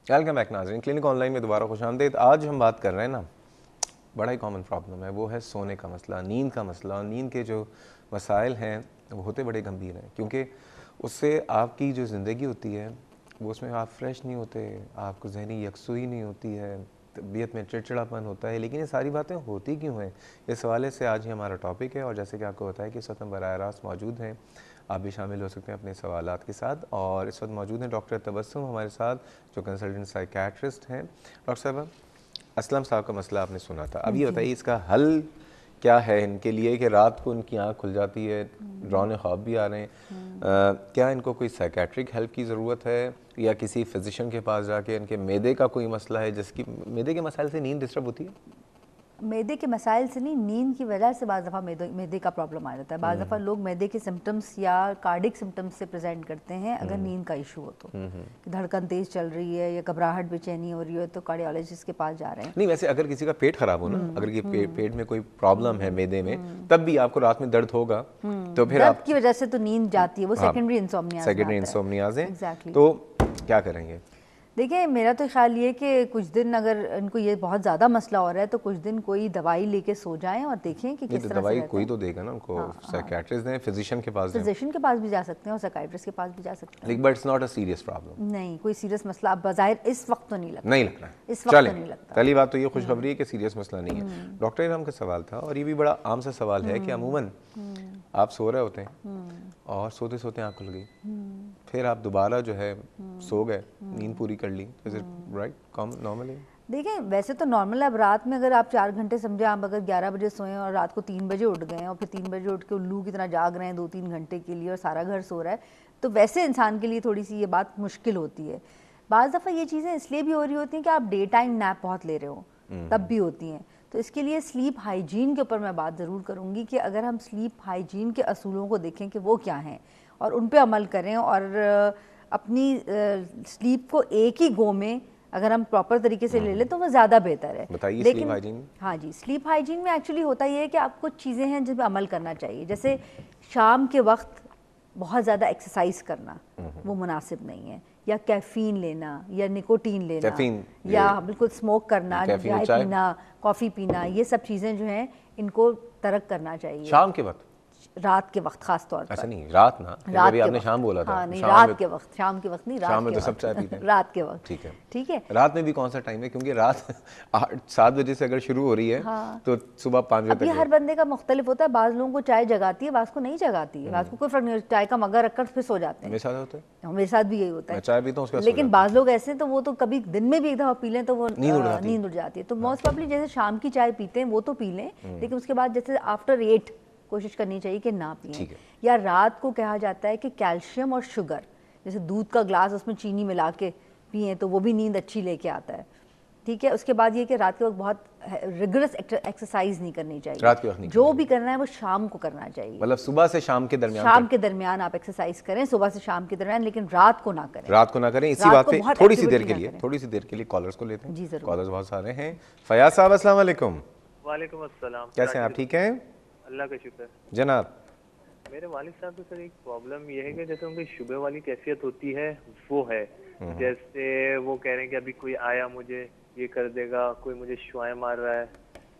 Welcome back नाज़रीन, clinic online में दोबारा खुशामदीद। आज हम बात कर रहे हैं ना, बड़ा ही कॉमन प्रॉब्लम है, वो है सोने का मसला, नींद का मसला। और नींद के जो मसाइल हैं वो होते बड़े गंभीर हैं, क्योंकि उससे आपकी जो ज़िंदगी होती है वो उसमें आप फ्रेश नहीं होते, आपको जहनी यकसुई नहीं होती है, तबीयत में चिड़चिड़ापन होता है। लेकिन ये सारी बातें होती क्यों हैं, इस हवाले से आज ही हमारा टॉपिक है। और जैसे कि आपको बताया कि इस वक्त हम बराह रास्त मौजूद हैं, आप भी शामिल हो सकते हैं अपने सवालात के साथ। और इस वक्त मौजूद हैं डॉक्टर तबस्सुम हमारे साथ, जो कंसल्टेंट साइकियाट्रिस्ट हैं। डॉक्टर साहब, असलम साहब का मसला आपने सुना था, अब ये बताइए इसका हल क्या है इनके लिए कि रात को उनकी आँख खुल जाती है, डरावने ख्वाब भी आ रहे हैं। क्या इनको कोई साइकेट्रिक हेल्प की ज़रूरत है, या किसी फिजिशियन के पास जाके इनके मैदे का कोई मसला है, जिसकी मैदे के मसाइल से नींद डिस्टर्ब होती है? मैदे के मसाइल से नहीं, नींद की वजह से बाज़ दफ़ा मैदे का प्रॉब्लम आ जाता है। बाज़ दफ़ा लोग मैदे के सिम्टम्स या कार्डिक सिम्टम्स से प्रेजेंट करते हैं अगर नींद का इशू हो तो, कि धड़कन तेज़ चल रही है या घबराहट बेचैनी हो रही हो तो कार्डियोलॉजिस्ट के पास जा रहे हैं। नहीं, वैसे अगर किसी का पेट खराब हो ना, अगर ये पेट में कोई प्रॉब्लम है मैदे में, तब भी आपको रात में दर्द होगा, तो फिर दर्द की वजह से तो नींद जाती है, वो सेकेंडरी इंसोम्नियाज़ हैं, तो क्या करेंगे? देखिए, मेरा तो ख्याल ये कि कुछ दिन अगर इनको ये बहुत ज़्यादा मसला हो रहा है तो कुछ दिन कोई दवाई लेके सो जाएं और देखें कि किस तरह से दवाई कोई तो देगा ना उनको। साइकियाट्रिस्ट हैं, फिजिशियन के पास भी जा सकते हैं और साइकियाट्रिस्ट के पास भी जा सकते हैं। लेकिन but it's not a serious problem. नहीं, कोई सीरियस मसला अब बज़ाहिर इस वक्त तो नहीं लगता। इस वक्त तो नहीं लगता। पहली बात तो ये खुशखबरी है कि सीरियस मसला नहीं है। डॉक्टर इरहम का सवाल था, और ये भी बड़ा आम सा सवाल है कि अमूमन आप सो रहे होते हैं और सोते सोते आँख खुल गई, फिर आप दोबारा जो है सो गए, नींद पूरी कर ली, इज इट राइट, नॉर्मली? देखिए, वैसे तो नॉर्मल है। अब रात में अगर आप 4 घंटे समझे, आप अगर 11 बजे सोएं और रात को 3 बजे उठ गए और फिर 3 बजे उठ के उल्लू की तरह जाग रहे हैं 2-3 घंटे के लिए और सारा घर सो रहा है, तो वैसे इंसान के लिए थोड़ी सी ये बात मुश्किल होती है। बाज़ दफ़ा ये चीज़ें इसलिए भी हो रही होती हैं कि आप डे टाइम नैप बहुत ले रहे हो, तब भी होती हैं। तो इसके लिए स्लीप हाइजीन के ऊपर मैं बात ज़रूर करूँगी कि अगर हम स्लीप हाइजीन के असूलों को देखें कि वो क्या हैं और उन पर अमल करें, और अपनी स्लीप को एक ही गो में अगर हम प्रॉपर तरीके से ले लें तो वो ज़्यादा बेहतर है। बताइए लेकिन स्लीप हाइजीन। हाँ जी, स्लीप हाइजीन में एक्चुअली होता ये है कि आप कुछ चीज़ें हैं जिन पर अमल करना चाहिए। जैसे शाम के वक्त बहुत ज़्यादा एक्सरसाइज करना वो मुनासिब नहीं है, या कैफ़ीन लेना या निकोटीन लेना, या बिल्कुल स्मोक करना, चाय पीना, कॉफ़ी पीना, ये सब चीज़ें जो हैं इनको तर्क करना चाहिए शाम के वक्त, रात के वक्त खास तौर पर। अच्छा नहीं, रात ना, रात अभी आपने शाम बोला था। हाँ नहीं, रात के वक्त, शाम के वक्त नहीं, शाम में तो सब चाय पीते हैं। रात के वक्त, ठीक है, ठीक है। रात में भी कौन सा टाइम है, क्योंकि रात 8-7 बजे से अगर शुरू हो रही है तो सुबह 5 बजे तक। अभी हर बंदे का मुख्तलिफ होता है, बाज़ लोगों को चाय जगाती है, बाज़ को नहीं जगाती है, बाज़ को कोई फर्क नहीं, चाय का मग्गा रखकर फिर सो जाते हैं। मेरे साथ होता है, मेरे साथ भी यही होता है, मैं चाय पीता हूँ उसके बाद। लेकिन बाज़ लोग ऐसे हैं तो वो तो कभी दिन में भी एक दफ़ा पी लें तो वो नींद उड़ जाती है। तो मोस्ट प्रॉब्ली जैसे शाम की चाय पीते हैं वो तो पी लें, लेकिन उसके बाद जैसे आफ्टर 8 कोशिश करनी चाहिए कि ना पिएं। या रात को कहा जाता है कि कैल्शियम और शुगर, जैसे दूध का ग्लास उसमें चीनी मिला के पिएं तो वो भी नींद अच्छी लेके आता है, ठीक है। उसके बाद ये कि रात के वक्त बहुत रिगरस एक्सरसाइज नहीं करनी चाहिए, रात के वक्त नहीं, जो भी करना है वो शाम को करना चाहिए। मतलब सुबह से शाम के दरमियान, शाम के दरमियान आप एक्सरसाइज करें, सुबह से शाम के दरमियान, लेकिन रात को ना करें। रात को ना करें। इसी बात पे थोड़ी सी देर के लिए कॉलर्स को लेते हैं। जी जरूर, कॉलर्स बहुत सारे हैं। फयाज साहब, अस्सलाम वालेकुम। वालेकुम अस्सलाम, कैसे हैं आप? ठीक हैं अल्लाह का शुक्र जनाब। मेरे वालिद साहब को सर एक प्रॉब्लम ये है कि जैसे उनकी शुबह वाली कैफियत होती है वो है, जैसे वो कह रहे हैं कि अभी कोई आया मुझे ये कर देगा, कोई मुझे शुआएं मार रहा है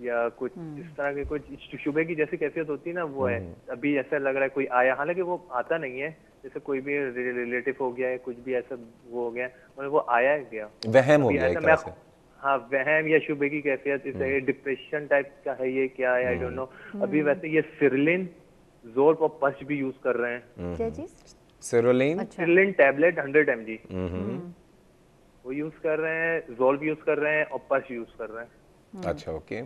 या कुछ इस तरह के कुछ शुबह की जैसी कैफियत होती है ना, वो है। अभी ऐसा लग रहा है कोई आया, हालांकि वो आता नहीं है, जैसे कोई भी रिलेटिव हो गया है, कुछ भी ऐसा वो हो गया, मतलब वो आया है गया, वहम हो गया। हाँ, वहम या शुबह की कैफियत, इसे डिप्रेशन टाइप का है, ये क्या है, आई डोंट नो। अभी वैसे ये सिरलिन, ज़ोल्प और पश भी यूज कर रहे हैं। क्या चीज? सिरलिन टैबलेट 100 mg वो यूज कर रहे हैं, ज़ोल्प यूज कर रहे हैं और पश यूज कर रहे हैं। अच्छा, ओके।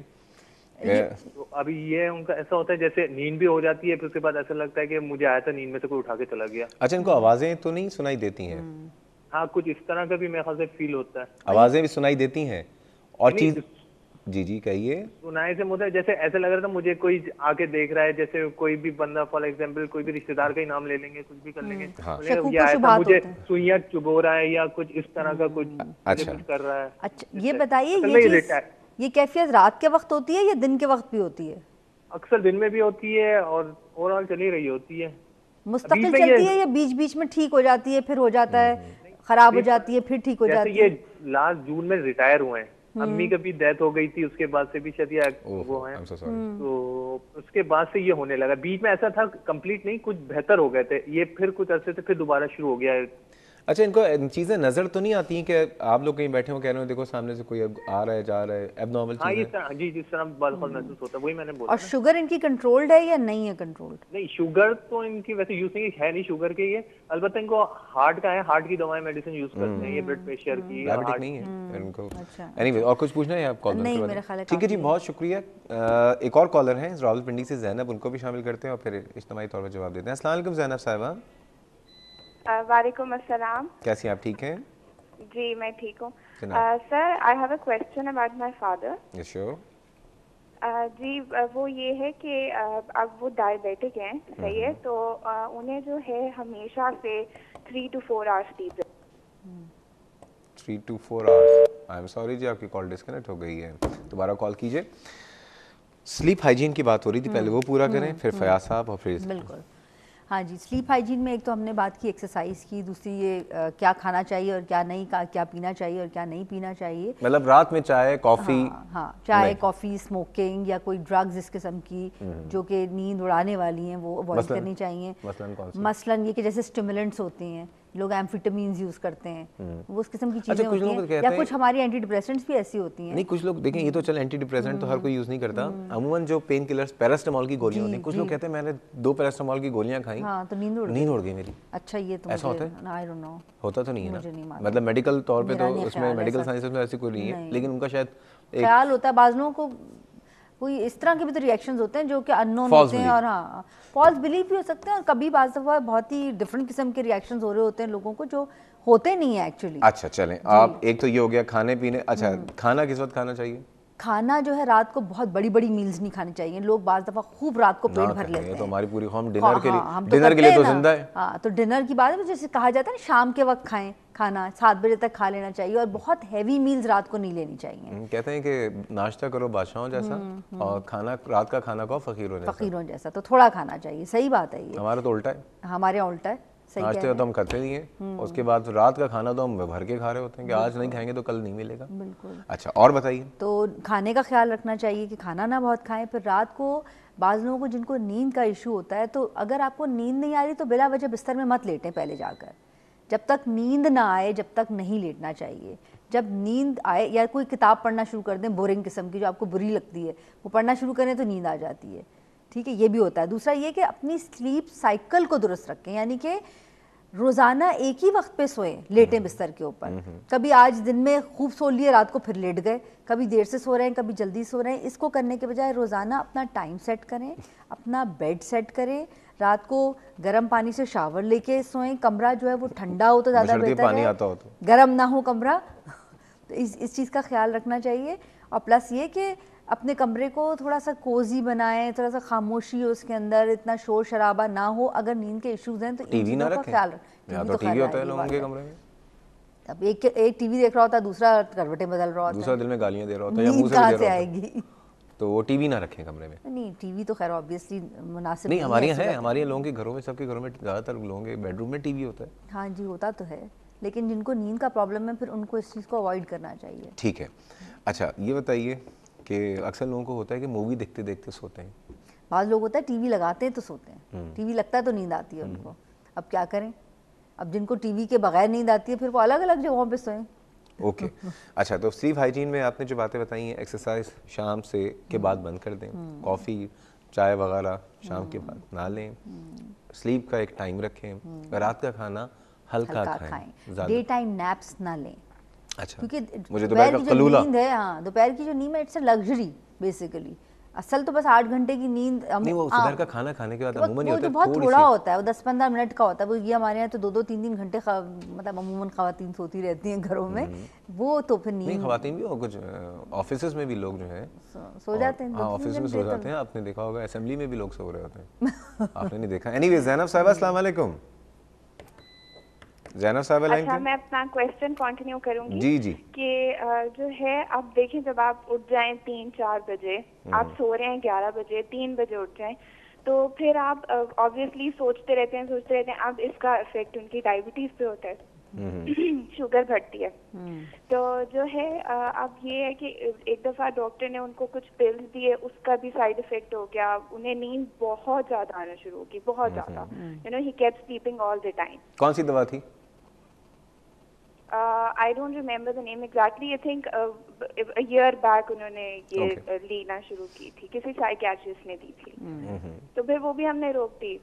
तो अभी ये उनका ऐसा होता है जैसे नींद भी हो जाती है, फिर उसके बाद ऐसा लगता है कि मुझे आया था, नींद में से कोई उठा के चला गया। अच्छा, इनको आवाजें तो नहीं सुनाई देती हैं? हाँ, कुछ इस तरह का भी मेरे ख्याल से फील होता है। आवाजें भी सुनाई देती हैं और चीज, जी कहिए। सुनाई से मुझे जैसे ऐसा लग रहा था मुझे कोई आके देख रहा है, जैसे कोई भी बंदा, फॉर एग्जांपल कोई भी रिश्तेदार का ही नाम ले लेंगे, कुछ भी कर लेंगे, मुझे सुइयां चुभो रहा है या कुछ इस तरह का कुछ कर रहा है। अच्छा, ये बताइए, ये कैफियत रात के वक्त होती है या दिन के वक्त भी होती है? अक्सर दिन में भी होती है और ओवरऑल चली रही होती है। मुस्तकिल चलती है या बीच बीच में ठीक हो जाती है फिर हो जाता है? खराब हो जाती है फिर ठीक हो जैसे जाती ये है। लास्ट जून में रिटायर हुए हैं, अम्मी का भी डेथ हो गई थी, उसके बाद से भी शायद वो है, I'm so sorry. तो उसके बाद से ये होने लगा। बीच में ऐसा था कंप्लीट नहीं, कुछ बेहतर हो गए थे ये, फिर कुछ अरसे से फिर दोबारा शुरू हो गया है। अच्छा, इनको चीज़ें नज़र तो नहीं आती हैं कि आप लोग कहीं बैठे हो कह रहे हो देखो सामने से कोई अब आ रहा है जा रहा है, एबनॉर्मल हाँ ये चीज़ें? जी जिस तरह बहुत महसूस होता है, वही मैंने बोला और ना। शुगर इनकी कंट्रोल्ड है या नहीं है कंट्रोल्ड? नहीं शुगर तो इनकी वैसे यूज नहीं है, नहीं शुगर के ये, अलबत्ता इनको हार्ट का है, हार्ट की दवाएं मेडिसिन यूज करते हैं ये, ब्लड प्रेशर की, डायबिटिक हार्ट नहीं है इनको। अच्छा, एनीवे, और कुछ पूछना है आप कॉलर के नहीं, बारे मेरा में? ख्याल है ठीक है जी, काफ़ी है। बहुत शुक्रिया। एक और कॉलर हैं रावलपिंडी से, ज़ैनब, उनको भी शामिल करते हैं और फिर इज्तिमाई तौर पर जवाब देते हैं। अस्सलाम वालेकुम ज़ैनब साहिबा, वालेकुम अस्सलाम। कैसी हैं आप? ठीक हैं? जी मैं ठीक हूँ जनाब। Sir. I have a question about my father. Yes sure. जी वो ये है कि अब वो डायबिटिक हैं, सही है, तो उन्हें जो है हमेशा से 3 to 4 hours sleep. 3 to 4 hours. I am sorry जी, आपकी कॉल डिस्कनेक्ट हो गई है, दोबारा कॉल कीजिए। स्लीप हाइजीन की बात हो रही थी, पहले वो पूरा करें, फिर फयाज साहब और फिर बिल्कुल। हाँ जी, स्लीप हाइजीन में एक तो हमने बात की एक्सरसाइज की, दूसरी ये क्या खाना चाहिए और क्या नहीं, क्या पीना चाहिए और क्या नहीं पीना चाहिए। मतलब रात में चाय कॉफ़ी? हाँ, चाय नहीं। कॉफ़ी, स्मोकिंग या कोई ड्रग्स इस किस्म की जो कि नींद उड़ाने वाली हैं वो अवॉइड मसलन? करनी चाहिए। मसलन कौन सी? मसलन ये कि जैसे स्टिमुलेंट्स होते हैं, लोग एम्फिटामिन्स यूज़ करते हैं, वो उस किस्म की अच्छा, चीज़ें कुछ होती लोग हैं, कहते या हैं- कुछ हमारी एंटी डिप्रेसेंट्स भी ऐसी होती हैं। नहीं, कुछ लोग देखें, ये तो चल एंटी डिप्रेसेंट तो हर कोई यूज़ नहीं करता, अमूमन जो पेन किलर्स पैरास्टामोल की गोलियां होती हैं, कुछ लोग कहते हैं मैंने 2 पैरास्टामोल की गोलियां खाई, हाँ, तो नींद उड़ गई मेरी। अच्छा, ये तो ऐसा मुझे होता है? आई डोंट नो, होता तो नहीं है मुझे नहीं ना, मालूम। मतलब मेडिकल तौर पे मेरा तो नहीं उसमें ख्याल मेडिकल ऐसा। साइंसेस में ऐसी कोई नहीं है, नहीं। लेकिन उनका शायद एक ख्याल होता है बाज़ लोगों को, कोई इस तरह के भी तो रिएक्शंस होते हैं जो कि अननोन False होते हैं, belief। और हाँ फॉल्स बिलीफ भी हो सकते हैं, और कभी बाज़ दफ़ा बहुत ही डिफरेंट किस्म के रिएक्शंस हो रहे होते हैं लोगों को जो होते नहीं है एक्चुअली। अच्छा चलें, आप एक तो ये हो गया खाने पीने। अच्छा, खाना किस वक्त खाना चाहिए? खाना जो है रात को बहुत बड़ी बड़ी मील्स नहीं खानी चाहिए, लोग बाज़ दफ़ा खूब रात को पेट ना भर करें, लेते ये हैं। तो हमारी पूरी कौम डिनर के लिए, हाँ, हम डिनर के करते लिए हैं तो ना। जिंदा है। हाँ, तो डिनर की बात है, जैसे कहा जाता है ना शाम के वक्त खाएं खाना, 7 बजे तक खा लेना चाहिए, और बहुत हैवी मील्स रात को नहीं लेनी चाहिए। कहते हैं कि नाश्ता करो बादशाहों जैसा और खाना, रात का खाना खाओ फकीरों जैसा। फ़कीरों जैसा, तो थोड़ा खाना चाहिए, सही बात है ये। हमारा तो उल्टा है, हमारे यहाँ उल्टा है, सही कह नाश्ते रहे का हैं। तो हम खाते नहीं है, उसके बाद रात का खाना तो हम भर के खा रहे होते हैं कि आज नहीं खाएंगे तो कल नहीं मिलेगा। बिल्कुल। अच्छा, और बताइए। तो खाने का ख्याल रखना चाहिए कि खाना ना बहुत खाएं। फिर रात को बाज़ लोगों को जिनको नींद का इशू होता है, तो अगर आपको नींद नहीं आ रही तो बिला वजह बिस्तर में मत लेटें पहले जाकर, जब तक नींद ना आए जब तक नहीं लेटना चाहिए। जब नींद आए, या कोई किताब पढ़ना शुरू कर दें बोरिंग किस्म की जो आपको बुरी लगती है, वो पढ़ना शुरू करें तो नींद आ जाती है, ठीक है, ये भी होता है। दूसरा ये कि अपनी स्लीप साइकिल को दुरुस्त रखें, यानी कि रोज़ाना एक ही वक्त पे सोएं, लेटें बिस्तर के ऊपर। कभी आज दिन में खूब सो लिए, रात को फिर लेट गए, कभी देर से सो रहे हैं, कभी जल्दी सो रहे हैं। इसको करने के बजाय रोज़ाना अपना टाइम सेट करें, अपना बेड सेट करें, रात को गर्म पानी से शावर लेके सोएं, कमरा जो है वो ठंडा हो तो ज़्यादा बशर्ते बेहतर पानी है, आता हो तो। गर्म ना हो कमरा। तो इस चीज़ का ख्याल रखना चाहिए। और प्लस ये कि अपने कमरे को थोड़ा सा कोजी बनाएं, थोड़ा सा खामोशी हो उसके अंदर, इतना शोर शराबा ना हो। अगर नींद के इश्यूज हैं तो इन टीवी ना चीज़ों का रखें, ख्याल यहाँ तो टीवी होता है लोगों के कमरे में, अब एक टीवी देख रहा होता है, दूसरा करवटें बदल रहा होता दूसरा है, दिल में गालियां दे रहा होता है या मुंह नींद से भी कहाँ दे से रहा होता है, आएगी? तो वो टीवी ना रखें कमरे में। नहीं, टीवी तो खैर ऑब्वियसली मुनासिब नहीं, हमारे यहाँ है, ऐसी हमारे यहाँ लोगों के घरों में, सबके घरों में, ज़्यादातर लोगों के बेडरूम में टीवी होता है। हाँ जी, होता तो है, लेकिन जिनको नींद का प्रॉब्लम है फिर उनको इस चीज़ को अवॉइड करना चाहिए। ठीक है। अच्छा, ये बताइए कि अक्सर लोगों को होता है कि मूवी देखते देखते सोते हैं। बाज़ लोग होता है टीवी लगाते हैं तो सोते हैं, टीवी लगता है तो नींद आती है उनको। अब क्या करें, अब जिनको टीवी के बगैर नींद आती है फिर वो अलग अलग जगहों पे सोएं। ओके। अच्छा, तो स्लीप हाइजीन में आपने जो बातें बताई हैं, एक्सरसाइज शाम से के बाद बंद कर दें, कॉफ़ी चाय वगैरह शाम के बाद ना लें, स्लीप का एक टाइम रखें, रात का खाना हल्का खाएं, डे टाइम नैप्स ना लें। अच्छा, क्योंकि मुझे दोपहर की जो कलूला नींद है, हाँ दोपहर की जो नींद है, इट्स अ लग्जरी बेसिकली। असल तो बस 8 घंटे की नींद नहीं, वो सुबह का खाना खाने के बाद अमूमन वो होता जो है बहुत थोड़ी थोड़ा सी। होता है, वो 10-15 मिनट का होता है। वो ये हमारे यहाँ तो 2-2 3-3 घंटे मतलब अमूमन ख़वातीन सोती रहती हैं घरों में, वो तो फिर नहीं, नींद ख़वातीन भी, और कुछ ऑफिसेज में भी लोग जो हैं सो जाते हैं। हाँ, 2-3 ऑफिस में सो घंटे जाते हैं। आपने देखा होगा असेंबली में भी लोग सो रहे होते हैं, आपने नहीं देखा। एनीवे, ज़ैनब साहिबा, अस्सलाम वालेकुम। ज़ैनब साहिबा लाइन अच्छा, पे? मैं अपना क्वेश्चन कंटिन्यू करूंगी। जी जी। कि जो है आप देखें, जब आप उठ जाएं 3-4 बजे, आप सो रहे हैं 11 बजे, 3 बजे उठ जाएं, तो फिर आप ऑब्वियसली सोचते रहते हैं अब इसका इफेक्ट उनकी डायबिटीज पे होता है। शुगर बढ़ती है। तो जो है अब ये है कि एक दफा डॉक्टर ने उनको कुछ पिल्स दिए, उसका भी साइड इफेक्ट हो गया, उन्हें नींद बहुत ज्यादा आना शुरू हो गई, बहुत ज्यादा। He kept sleeping all the time. कौन सी दवा थी? I don't remember the name exactly, I think year back उन्होंने ये लेना शुरू की थी, किसी साइकियाट्रिस्ट ने दी थी। तो फिर वो भी हमने रोक दी।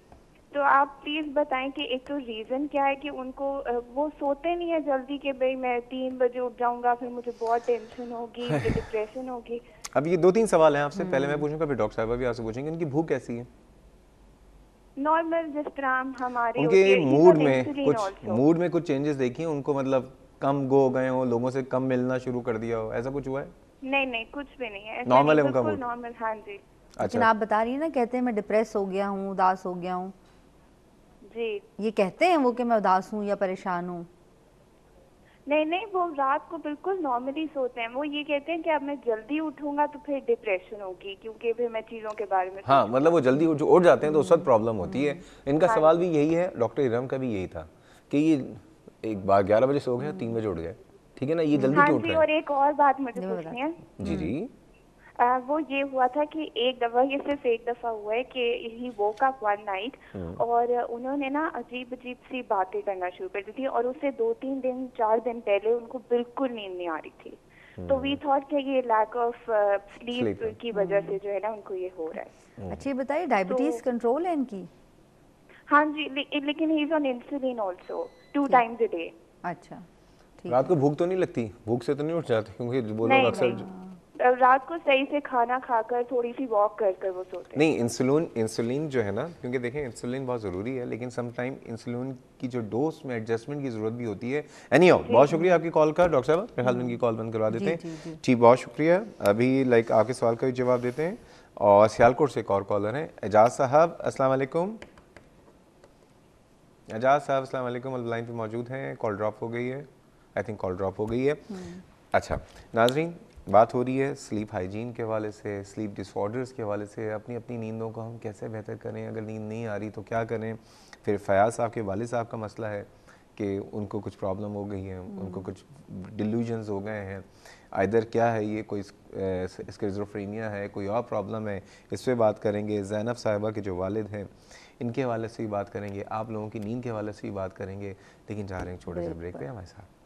तो आप प्लीज बताएं कि एक तो रीजन क्या है कि उनको वो सोते नहीं है जल्दी कि भाई मैं 3 बजे उठ जाऊंगा, फिर मुझे बहुत टेंशन होगी, मुझे डिप्रेशन होगी। अब ये 2-3 सवाल हैं आपसे, पहले मैं पूछूंगा फिर डॉक्टर साहब भी आपसे पूछेंगे, उनकी भूख कैसी है? नॉर्मल जिस तरह हमारी उनके होती है। मूड में कुछ चेंजेस देखिए उनको, मतलब कम गो हो गए हो, लोगों से कम मिलना शुरू कर दिया हो, ऐसा कुछ हुआ है? नहीं कुछ भी नहीं है, नॉर्मल है उनका मूड? नॉर्मल, हाँ जी। लेकिन आप बता रही है ना, कहते हैं मैं डिप्रेस हो गया हूँ, उदास हो गया हूँ जी। ये कहते हैं वो कि मैं उदास हूँ या परेशान हूँ? नहीं, वो रात को बिल्कुल नॉर्मली सोते हैं। वो ये कहते हैं कि अब मैं जल्दी उठूंगा तो फिर डिप्रेशन होगी, क्योंकि फिर मैं चीजों के बारे में हाँ, मतलब वो जल्दी उठ जाते हैं तो उस वक्त प्रॉब्लम होती है। इनका सवाल भी यही है, डॉक्टर इरम का भी यही था कि ये एक बार 11 बजे सो गए, 3 बजे उठ गए, ठीक है ना, ये जल्दी क्यों उठ रहे हैं? और एक और बात मुझे पूछनी है। जी। वो ये हुआ था कि एक दफा, ये सिर्फ एक दफा हुआ है कि ही वोक अप वन नाइट और उन्होंने ना अजीब अजीब सी बातें करना शुरू कर दी थी, और उससे 2-3 दिन 4 दिन पहले उनको बिल्कुल नींद नहीं आ रही थी। तो वी थॉट कि ये लैक ऑफ स्लीप की वजह से जो है ना उनको ये हो रहा है। अच्छा, ये बताइए डायबिटीज कंट्रोल है इनकी? हाँ जी, लेकिन he is on insulin also 2 times a day. अच्छा, ठीक। रात को भूख तो नहीं लगती? भूख से तो नहीं उठ जाते? क्योंकि वो लोग अक्सर रात को सही से खाना खाकर थोड़ी सी वॉक कर वो सोते हैं। नहीं, इंसुलिन जो है ना, क्योंकि देखें इंसुलिन बहुत ज़रूरी है, लेकिन सम टाइम इंसुलिन की जो डोज में एडजस्टमेंट की ज़रूरत भी होती है। एनीहाउ, बहुत शुक्रिया आपकी कॉल का डॉक्टर साहब, मेरे ख्याल में इनकी कॉल बंद करवा देते हैं। जी, बहुत शुक्रिया। अभी आपके सवाल का भी जवाब देते हैं। और सियालकोट से एक और कॉलर हैं, एजाज साहब, अस्सलाम वालेकुम। एजाज साहब अस्सलाम वालेकुम, लाइन पे मौजूद हैं। कॉल ड्रॉप हो गई है, आई थिंक कॉल ड्रॉप हो गई है। अच्छा नाजरीन, बात हो रही है स्लीप हाइजीन के हवाले से, स्लीप डिसऑर्डर्स के हवाले से, अपनी अपनी नींदों को हम कैसे बेहतर करें, अगर नींद नहीं आ रही तो क्या करें। फिर फयाज साहब के वालिद साहब का मसला है कि उनको कुछ प्रॉब्लम हो गई है, उनको कुछ डिल्यूजन्स हो गए हैं, आइदर क्या है ये, कोई स्किज़ोफ्रेनिया है, कोई और प्रॉब्लम है, इस पर बात करेंगे। ज़ैनब साहिबा के जो वालिद हैं इनके हवाले से भी बात करेंगे, आप लोगों की नींद के हवाले से भी बात करेंगे। लेकिन जा रहे हैं छोटे से ब्रेक पे, हमारे साथ।